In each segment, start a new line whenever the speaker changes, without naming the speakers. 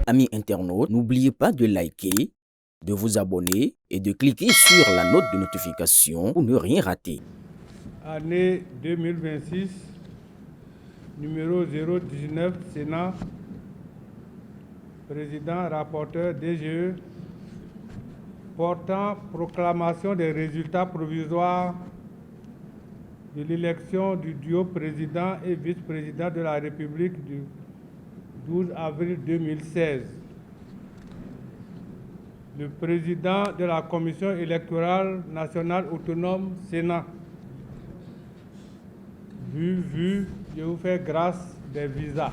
Amis internautes, n'oubliez pas de liker, de vous abonner et de cliquer sur la note de notification pour ne rien rater.
Année 2026, numéro 019, Sénat, président, rapporteur DGE, portant proclamation des résultats provisoires de l'élection du duo président et vice-président de la République du 12 avril 2016. Le président de la Commission électorale nationale autonome Sénat. Vu, je vous fais grâce des visas.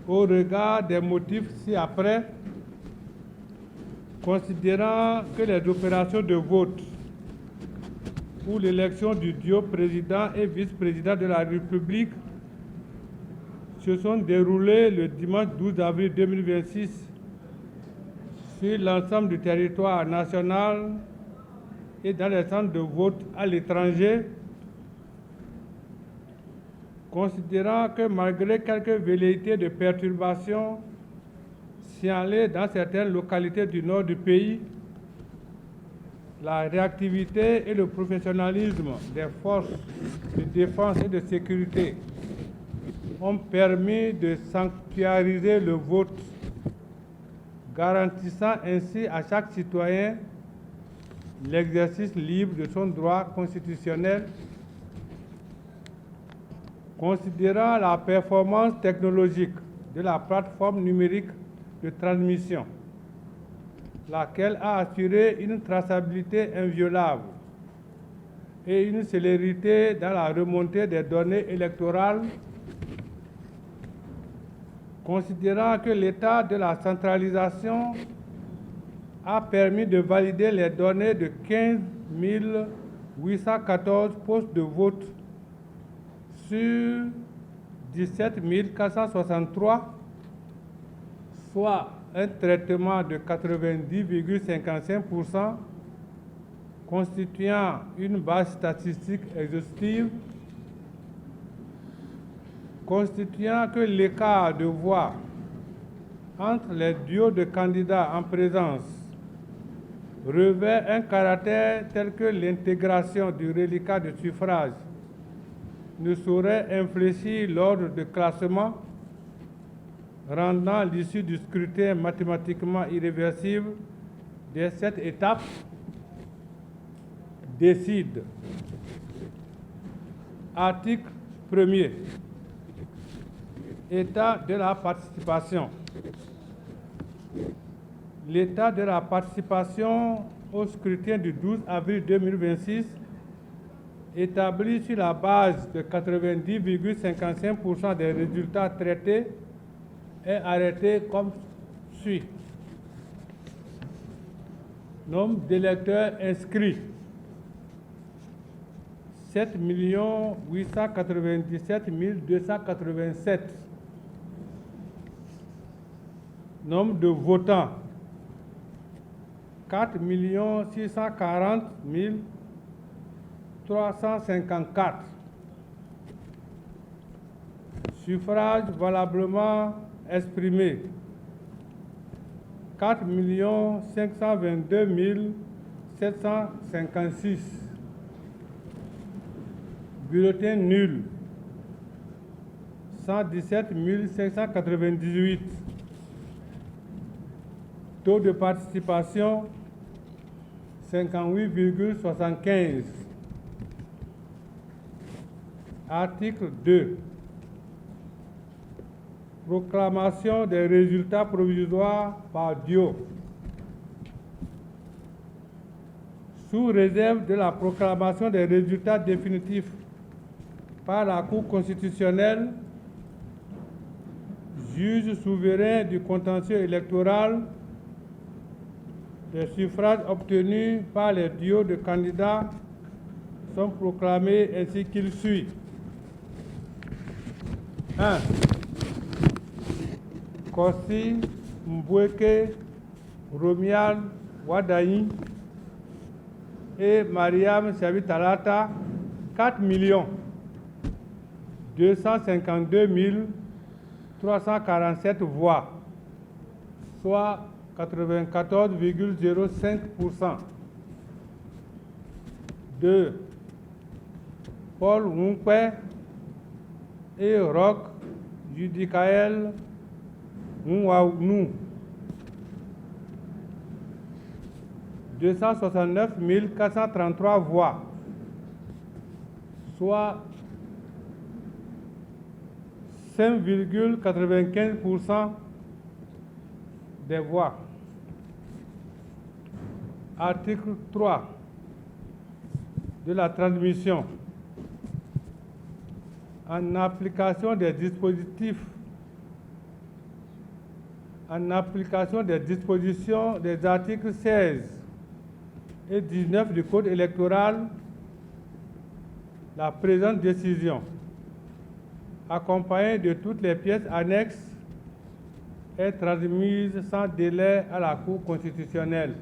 Au regard des motifs ci-après, considérant que les opérations de vote pour l'élection du duo président et vice-président de la République se sont déroulées le dimanche 12 avril 2026 sur l'ensemble du territoire national et dans les centres de vote à l'étranger, considérant que malgré quelques velléités de perturbations signalées dans certaines localités du nord du pays, la réactivité et le professionnalisme des forces de défense et de sécurité ont permis de sanctuariser le vote, garantissant ainsi à chaque citoyen l'exercice libre de son droit constitutionnel. Considérant la performance technologique de la plateforme numérique de transmission, laquelle a assuré une traçabilité inviolable et une célérité dans la remontée des données électorales, considérant que l'état de la centralisation a permis de valider les données de 15 814 postes de vote sur 17 463, soit un traitement de 90,55%, constituant une base statistique exhaustive, constituant que l'écart de voix entre les duos de candidats en présence revêt un caractère tel que l'intégration du reliquat de suffrage ne saurait infléchir l'ordre de classement, rendant l'issue du scrutin mathématiquement irréversible. Dès cette étape, décide. Article 1er. État de la participation. L'état de la participation au scrutin du 12 avril 2026, établi sur la base de 90,55% des résultats traités, est arrêté comme suit. Nombre d'électeurs inscrits 7 897 287. Nombre de votants 4 640 354. Suffrages valablement exprimés 4 522 756. Bulletins nuls 117 598. Taux de participation 58,75. Article 2. Proclamation des résultats provisoires par duo. Sous réserve de la proclamation des résultats définitifs par la Cour constitutionnelle, juge souverain du contentieux électoral, les suffrages obtenus par les duos de candidats sont proclamés ainsi qu'il suit. 1. Kossi Mbweke Romial Wadaï et Mariam Savitalata, 4 252 347 voix, soit 94,05%. 2. Paul Wunkwe et Roch Judikael Nwaunou, 269 433 voix, soit 5,95% des voix. Article 3 de la transmission. En application des dispositions des articles 16 et 19 du Code électoral, la présente décision, accompagnée de toutes les pièces annexes, est transmise sans délai à la Cour constitutionnelle.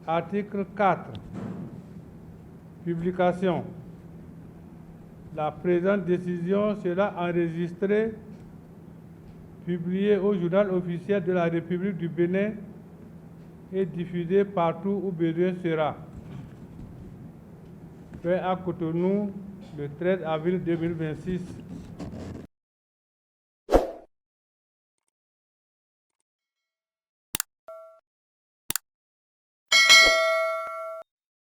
Article 4. Publication. La présente décision sera enregistrée, publiée au Journal officiel de la République du Bénin et diffusée partout où besoin sera. Fait à Cotonou le 13 avril 2026.